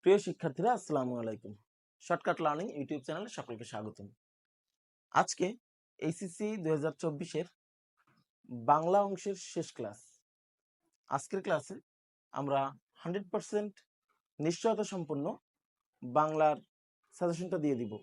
প্রিয় শিক্ষার্থীরা, আসসালামু আলাইকুম। শর্টকাট লার্নিং ইউটিউব চ্যানেলে সকলকে স্বাগতম। আজকে এইচএসসি 2024 এর বাংলা অংশের শেষ ক্লাস। আজকের ক্লাসে আমরা 100% নিশ্চয়তা সম্পন্ন বাংলার সাজেশনটা দিয়ে দিব।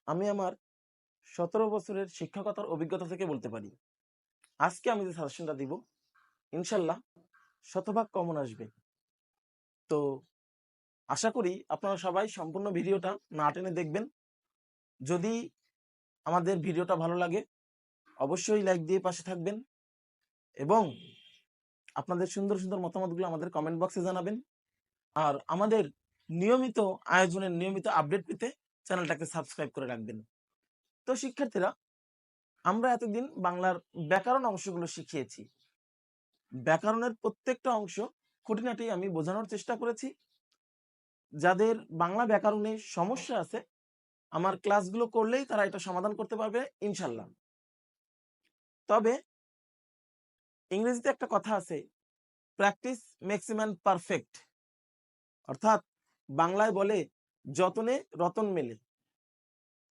আমি আমার 17 বছরের শিক্ষকতার অভিজ্ঞতা থেকে বলতে পারি, আজকে আমি যে সাজেশনটা দিব ইনশাল্লাহ শতভাগ কমন আসবে। তো আশা করি আপনারা সবাই সম্পূর্ণ ভিডিওটা না টেনে দেখবেন। যদি আমাদের ভিডিওটা ভালো লাগে অবশ্যই লাইক দিয়ে পাশে থাকবেন এবং আপনাদের সুন্দর সুন্দর মতামতগুলো আমাদের কমেন্ট বক্সে জানাবেন। আর আমাদের নিয়মিত আয়োজনের নিয়মিত আপডেট পেতে চ্যানেলটাকে সাবস্ক্রাইব করে রাখবেন। তো শিক্ষার্থীরা, আমরা এতদিন বাংলার ব্যাকরণ অংশগুলো শিখিয়েছি। ব্যাকরণের প্রত্যেকটা অংশ খুঁটিনাটি আমি বোঝানোর চেষ্টা করেছি। যাদের বাংলা ব্যাকরণে সমস্যা আছে আমার ক্লাসগুলো করলেই তারা এটা সমাধান করতে পারবে ইনশাল্লাহ। তবে ইংরেজিতে একটা কথা আছে, practice makes a man perfect, অর্থাৎ বাংলায় বলে যতনে রতন মেলে।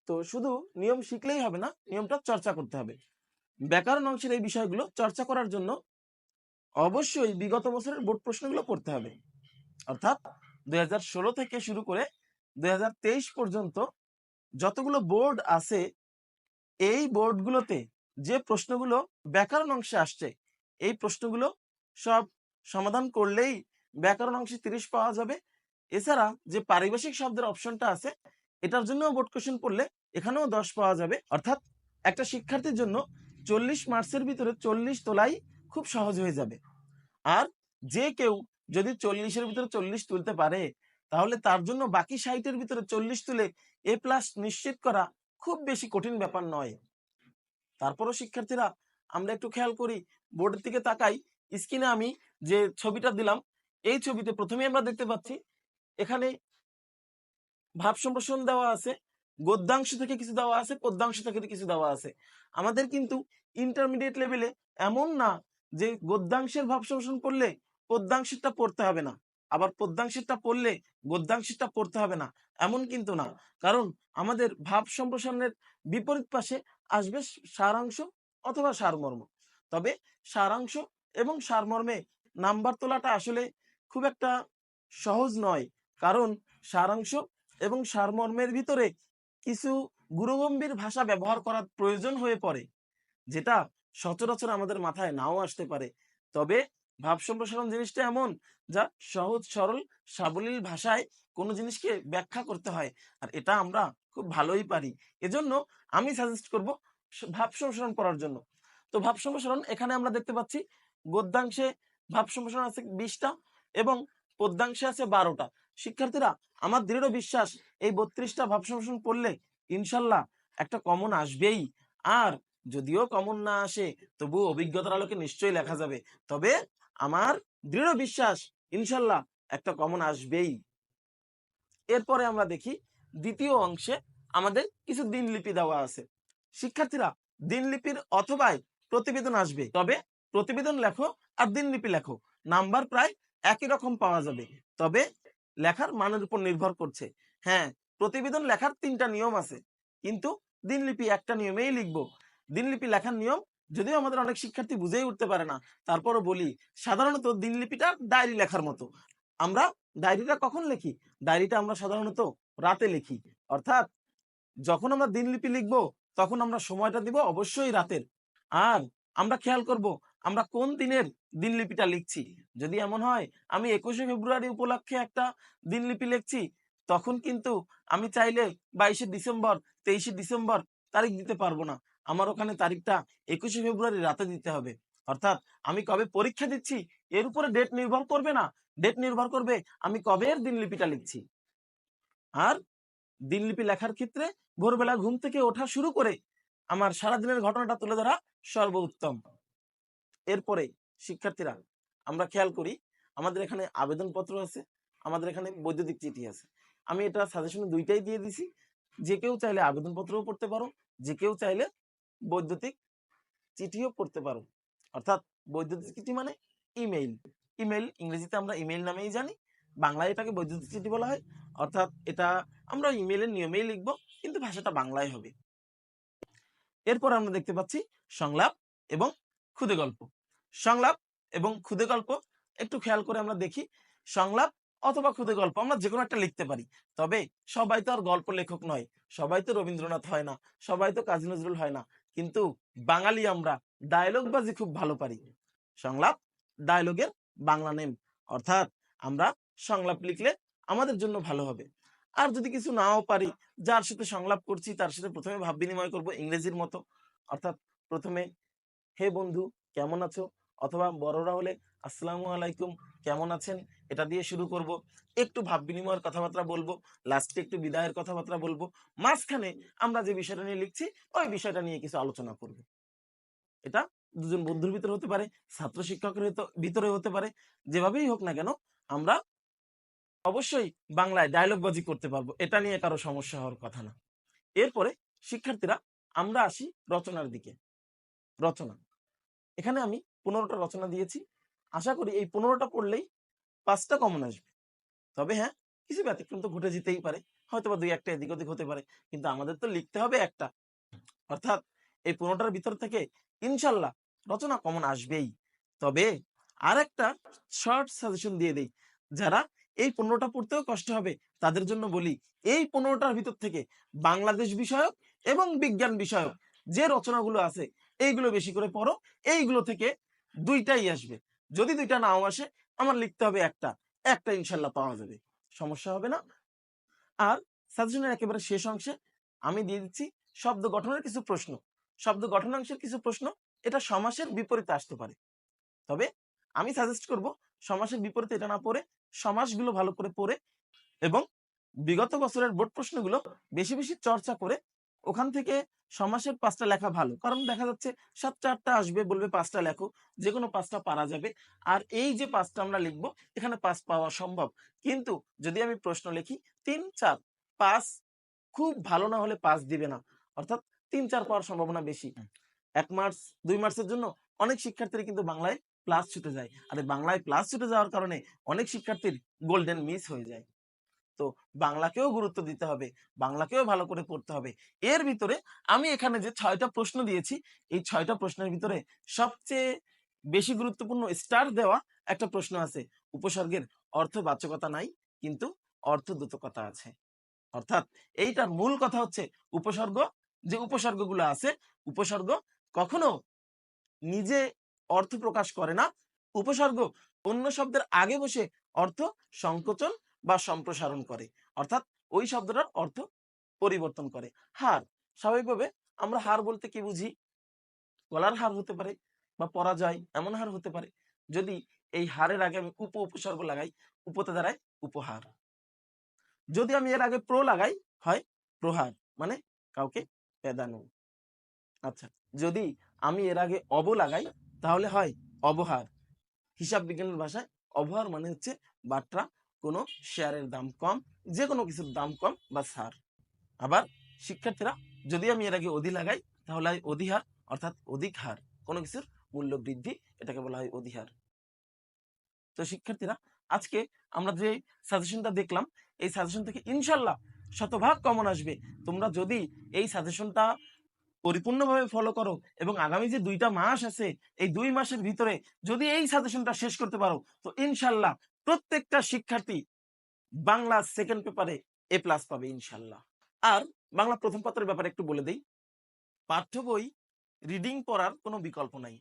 তো শুধু নিয়ম শিখলেই হবে না, নিয়মটা চর্চা করতে হবে। ব্যাকরণ অংশের এই বিষয়গুলো চর্চা করার জন্য অবশ্যই বিগত বছরের বোর্ড প্রশ্নগুলো পড়তে হবে। অর্থাৎ 2016 থেকে শুরু করে 2023 পর্যন্ত যতগুলো বোর্ড আছে এই বোর্ডগুলোতে যে প্রশ্নগুলো ব্যাকরণ অংশে আসছে এই প্রশ্নগুলো সব সমাধান করলেই ব্যাকরণ অংশে 30 পাওয়া যাবে। এছাড়া যে পারিভাষিক শব্দের অপশনটা আছে এটার জন্য বোর্ড কোশ্চেন পড়লে এখানেও 10 পাওয়া যাবে। অর্থাৎ একটা শিক্ষার্থীর জন্য 40 মার্কসের ভিতরে 40 তোলাই খুব সহজ হয়ে যাবে। আর যে কেউ যদি 40-এর ভিতরে 40 তুলতে পারে তাহলে তার জন্য বাকি 60-এর ভিতরে 40 তুলে এ প্লাস নিশ্চিত করা খুব বেশি কঠিন ব্যাপার নয়। তারপরও শিক্ষার্থীরা, আমরা একটু খেয়াল করি, বোর্ডের দিকে তাকাই। স্ক্রিনে আমি যে ছবিটা দিলাম এই ছবিতে প্রথমেই আমরা দেখতে পাচ্ছি এখানে ভাব সম্প্রসারণ দেওয়া আছে, গদ্যাংশ থেকে কিছু দেওয়া আছে, পদ্যাংশ থেকে কিছু দেওয়া আছে। আমাদের কিন্তু ইন্টারমিডিয়েট লেভেলে এমন না যে গদ্যাংশের ভাব সম্প্রসারণ পড়লে পদ্যাংশেরটা পড়তে হবে না, আবার পদ্যাংশেরটা পড়লে গদ্যাংশেরটা পড়তে হবে না, এমন কিন্তু না। কারণ আমাদের ভাব সম্প্রসারণের বিপরীত পাশে আসবে সারাংশ অথবা সারমর্ম। তবে সারাংশ এবং সারমর্মে নাম্বার তোলাটা আসলে খুব একটা সহজ নয়, কারণ সারাংশ এবং সারমর্মের ভিতরে কিছু গুরুগম্ভীর ভাষা ব্যবহার করার প্রয়োজন হয়ে পড়ে, যেটা সচরাচর আমাদের মাথায় নাও আসতে পারে। তবে ভাব সম্প্রসারণ জিনিসটা এমন যা সহজ সরল সাবলীল ভাষায় কোনো জিনিসকে ব্যাখ্যা করতে হয়, আর এটা আমরা খুব ভালোই পারি। এজন্য আমি সাজেস্ট করব ভাব সম্প্রসারণ পড়ার জন্য। তো ভাব সম্প্রসারণ এখানে আমরা দেখতে পাচ্ছি গদ্যাংশে ভাব সম্প্রসারণ আছে 20টা এবং পদ্যাংশে আছে 12টা। শিক্ষার্থীরা, আমার দৃঢ় বিশ্বাস এই 32টা ভাব সম্প্রসারণ পড়লে ইনশাল্লাহ একটা কমন আসবেই। আর যদিও কমন না আসে তবু অভিজ্ঞতার আলোকে নিশ্চয়ই লেখা যাবে। তবে আমার দৃঢ় বিশ্বাস ইনশাল্লাহ একটা কমন আসবেই। এরপরে আমরা দেখি দ্বিতীয় অংশে আমাদের কিছু দিনলিপি দেওয়া আছে। শিক্ষার্থীরা, দিনলিপির অথবাই প্রতিবেদন আসবে, তবে প্রতিবেদন লেখো আর দিনলিপি লেখো, নাম্বার প্রায় একই রকম পাওয়া যাবে। তবে লেখার মানের উপর নির্ভর করছে। হ্যাঁ, প্রতিবেদন লেখার 3টা নিয়ম আছে, কিন্তু দিনলিপি একটা নিয়মেই লিখবো। দিনলিপি লেখার নিয়ম যদিও আমাদের অনেক শিক্ষার্থী বুঝেই উঠতে পারে না, তারপরও বলি, সাধারণত দিনলিপিটা ডায়েরি লেখার মতো। আমরা ডায়েরিটা কখন লিখি? ডায়েরিটা আমরা সাধারণত রাতে লিখি। অর্থাৎ যখন আমরা দিনলিপি লিখবো তখন আমরা সময়টা দিব অবশ্যই রাতের। আর আমরা খেয়াল করব আমরা কোন দিনের দিনলিপিটা লিখছি। যদি এমন হয় আমি 21শে ফেব্রুয়ারি উপলক্ষে একটা দিনলিপি লিখছি, তখন কিন্তু আমি চাইলে 22শে ডিসেম্বর 23শে ডিসেম্বর তারিখ দিতে পারবো না। আমার ওখানে তারিখটা 21শে ফেব্রুয়ারি রাতে দিতে হবে। অর্থাৎ আমি কবে পরীক্ষা দিচ্ছি এর উপরে ডেট নির্ভর করবে না, ডেট নির্ভর করবে আমি কবে এর দিনলিপিটা লিখছি। আর দিনলিপি লেখার ক্ষেত্রে ভোরবেলা ঘুম থেকে ওঠা শুরু করে আমার সারাদিনের ঘটনাটা তুলে ধরা সর্বোত্তম। এরপরে শিক্ষার্থীরা, আমরা খেয়াল করি আমাদের এখানে আবেদনপত্র আছে, আমাদের এখানে বৈদ্যুতিক চিঠি আছে। আমি এটা সাজেশনে 2টাই দিয়ে দিছি। যে কেউ চাইলে আবেদনপত্রও পড়তে পারো, যে কেউ চাইলে বৈদ্যুতিক চিঠিও পড়তে পারো। অর্থাৎ বৈদ্যুতিক চিঠি মানে ইমেইল। ইমেইল ইংরেজিতে আমরা ইমেইল নামেই জানি। বাংলায় এটাকে বৈদ্যুতিক চিঠি বলা হয়, অর্থাৎ এটা আমরা ইমেলের নিয়মেই লিখবো, কিন্তু ভাষাটা বাংলায় হবে। এরপর আমরা দেখতে পাচ্ছি সংলাপ এবং ক্ষুদে গল্প। সংলাপ এবং ক্ষুদে গল্প একটু খেয়াল করে আমরা দেখি। সংলাপ অথবা ক্ষুদে গল্প আমরা যে কোনো একটা লিখতে পারি, তবে সবাই তো আর গল্প লেখক নয়, সবাই তো রবীন্দ্রনাথ হয় না, সবাই তো কাজী নজরুল হয় না, কিন্তু বাঙালি আমরা ডায়লগ বাজি খুব ভালো পারি। সংলাপ ডায়লগের বাংলা নেম, অর্থাৎ আমরা সংলাপ লিখলে আমাদের জন্য ভালো হবে। আর যদি কিছু নাও পারি, যার সাথে সংলাপ করছি তার সাথে প্রথমে ভাব বিনিময় করব ইংরেজির মতো, অর্থাৎ প্রথমে হে বন্ধু কেমন আছো, অথবা বড়রা হলে আসসালামু আলাইকুম কেমন আছেন, এটা দিয়ে শুরু করব। একটু ভাব বিনিময়ের কথাবার্তা বলবো, লাস্টে একটু বিদায়ের কথাবার্তা বলবো, মাঝখানে আমরা যে বিষয়টা নিয়ে লিখছি ওই বিষয়টা নিয়ে কিছু আলোচনা করব। এটা দুজন বন্ধুর ভিতরে হতে পারে, ছাত্র শিক্ষকের ভিতরে হতে পারে, যেভাবেই হোক না কেন আমরা অবশ্যই বাংলায় ডায়লগ বাজি করতে পারবো, এটা নিয়ে কারো সমস্যা হওয়ার কথা না। এরপরে শিক্ষার্থীরা আমরা আসি রচনার দিকে। রচনা, এখানে আমি 15টা রচনা দিয়েছি। আশা করি এই 15টা পড়লেই 5টা কমন আসবে। তবে হ্যাঁ, কিছু ব্যতিক্রম তো ঘটে যেতেই পারে, হয়তোবা 2-1টা এদিক ওদিক হতে পারে, কিন্তু আমাদের তো লিখতে হবে একটা, অর্থাৎ এই 15টার ভিতর থেকে ইনশাল্লাহ রচনা কমন আসবেই। তবে আর একটা শর্ট সাজেশন দিয়ে দেই, যারা এই 15টা পড়তেও কষ্ট হবে তাদের জন্য বলি, এই 15টার ভিতর থেকে বাংলাদেশ বিষয়ক এবং বিজ্ঞান বিষয়ক যে রচনাগুলো আছে এইগুলো বেশি করে পড়ো, এইগুলো থেকে 2টাই আসবে। যদি 2টা নাও আসে আমার লিখতে হবে একটা, একটা ইনশাল্লাহ পাওয়া যাবে, সমস্যা হবে না। আর সাজেশনের একেবারে শেষ অংশে আমি দিয়ে দিচ্ছি শব্দ গঠনের কিছু প্রশ্ন। শব্দ গঠনাংশের কিছু প্রশ্ন এটা সমাসের বিপরীতে আসতে পারে, তবে আমি সাজেস্ট করব সমাসের বিপরীতে এটা না পড়ে সমাসগুলো ভালো করে পড়ে এবং বিগত বছরের বোর্ড প্রশ্নগুলো বেশি বেশি চর্চা করে ওখান থেকে সমাসের 5টা লেখা ভালো, কারণ দেখা যাচ্ছে 7-8টা আসবে, বলবে 5টা লেখো, যে কোনো 5টা পারা যাবে। আর এই যে 5টা আমরা লিখবো এখানে 5 পাওয়া সম্ভব, কিন্তু যদি আমি প্রশ্ন লিখি 3-4-5, খুব ভালো না হলে 5 দিবে না, অর্থাৎ 3-4 পাওয়ার সম্ভাবনা বেশি। 1 মার্কস 2 মার্কসের জন্য অনেক শিক্ষার্থীর কিন্তু বাংলায় প্লাস ছুটে যায়, আর এই বাংলায় প্লাস ছুটে যাওয়ার কারণে অনেক শিক্ষার্থীর গোল্ডেন মিস হয়ে যায়। তো বাংলাকেও গুরুত্ব দিতে হবে, বাংলাকেও ভালো করে পড়তে হবে। এর ভিতরে আমি এখানে যে 6টা প্রশ্ন দিয়েছি, এই 6টা প্রশ্নের ভিতরে সবচেয়ে বেশি গুরুত্বপূর্ণ স্টার দেওয়া একটা প্রশ্ন আছে, উপসর্গের অর্থবাচকতা নাই কিন্তু অর্থদ্যোতকতা আছে। অর্থাৎ এইটার মূল কথা হচ্ছে উপসর্গ, যে উপসর্গগুলো আছে, উপসর্গ কখনো নিজে অর্থ প্রকাশ করে না, উপসর্গ অন্য শব্দের আগে বসে অর্থ সংকোচন বা সম্প্রসারণ করে, অর্থাৎ ওই শব্দটার অর্থ পরিবর্তন করে। হার, স্বাভাবিকভাবে আমরা হার বলতে কি বুঝি, গলার হার হতে পারে বা পরাজয় এমন হার হতে পারে। যদি এই হারের আগে আমি উপসর্গ লাগাই, উপতে দাঁড়ায় উপহার। যদি আমি এর আগে প্র লাগাই হয় প্রহার, মানে কাউকে পেদানো। আচ্ছা, যদি আমি এর আগে অব লাগাই তাহলে হয় অবহার। হিসাব বিজ্ঞানের ভাষায় অবহার মানে হচ্ছে বাট্রা, কোনো শেয়ারের দাম কম, যে কোনো কিছুর দাম কম বা ছাড়। আবার শিক্ষার্থীরা, যদি আমি এর আগে অধি লাগাই তাহলে হয় অধিহার, অর্থাৎ অধিক হার, কোনো কিছুর মূল্য বৃদ্ধি, এটাকে বলা হয় অধিহার। তো শিক্ষার্থীরা, আজকে আমরা যে সাজেশনটা দেখলাম এই সাজেশন থেকে ইনশাল্লাহ শতভাগ কমন আসবে। তোমরা যদি এই সাজেশনটা পরিপূর্ণভাবে ফলো করো এবং আগামী যে 2টা মাস আছে এই 2 মাসের ভিতরে যদি এই সাজেশনটা শেষ করতে পারো, তো ইনশাল্লাহ প্রত্যেকটা শিক্ষার্থী বাংলা সেকেন্ড পেপারে A+ পাবে ইনশাল্লাহ। আর বাংলা প্রথম পত্রের ব্যাপারে একটু বলে দেই, পাঠ্য বই রিডিং পড়ার কোনো বিকল্প নাই।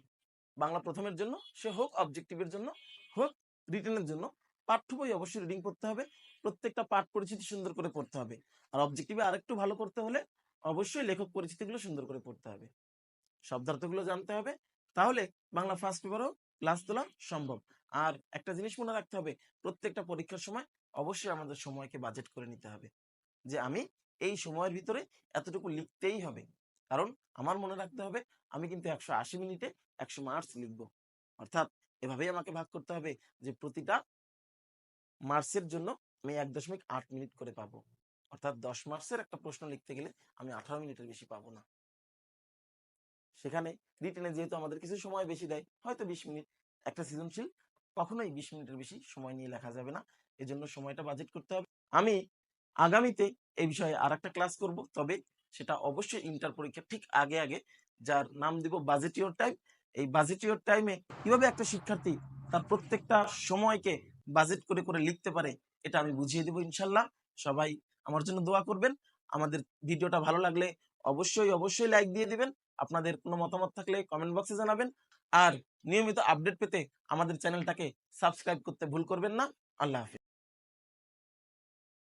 বাংলা প্রথমের জন্য সে হোক অবজেক্টিভের জন্য হোক রিটেনের জন্য পাঠ্য বই অবশ্যই রিডিং পড়তে হবে, প্রত্যেকটা পাঠ পরিচিতি সুন্দর করে পড়তে হবে। আর অবজেক্টিভে আরেকটু ভালো করতে হলে অবশ্যই লেখক পরিচিতিগুলো সুন্দর করে পড়তে হবে, শব্দার্থগুলো জানতে হবে, তাহলে বাংলা ফার্স্ট পেপারও ক্লাস তোলা সম্ভব। আর একটা জিনিস মনে রাখতে হবে, প্রত্যেকটা পরীক্ষার সময় অবশ্যই আমাদের সময়কে বাজেট করে নিতে হবে, যে আমি এই সময়ের ভিতরে এতটুকু লিখতেই হবে। কারণ আমার মনে রাখতে হবে আমি কিন্তু 180 মিনিটে 100 মার্কস লিখবো, অর্থাৎ এভাবেই আমাকে ভাগ করতে হবে যে প্রতিটা মার্কসের জন্য আমি 1.8 মিনিট করে পাবো, অর্থাৎ 10 মার্কসের একটা প্রশ্ন লিখতে গেলে আমি 18 মিনিটের বেশি পাবো না। সেখানে রিটেনে যেহেতু আমাদের কিছু সময় বেশি দেয়, হয়তো 20 মিনিট, একটা সৃজনশীল কখনোই 20 মিনিটের বেশি সময় নিয়ে লেখা যাবে না। এজন্য সময়টা বাজেট করতে হবে। আমি আগামীতে এই বিষয়ে আরেকটা ক্লাস করব, তবে সেটা অবশ্যই ইন্টার পরীক্ষার ঠিক আগে, যার নাম দিব বাজেট ইওর টাইম। এই বাজেট ইওর টাইমে কিভাবে একটা শিক্ষার্থী তার প্রত্যেকটা সময়কে বাজেট করে লিখতে পারে, এটা আমি বুঝিয়ে দেব ইনশাল্লাহ। সবাই আমার জন্য দোয়া করবেন। আমাদের ভিডিওটা ভালো লাগলে অবশ্যই লাইক দিয়ে দিবেন। আপনাদের কোনো মতামত থাকলে কমেন্ট বক্সে জানাবেন। আর নিয়মিত আপডেট পেতে আমাদের চ্যানেলটাকে সাবস্ক্রাইব করতে ভুল করবেন না। আল্লাহ হাফেজ।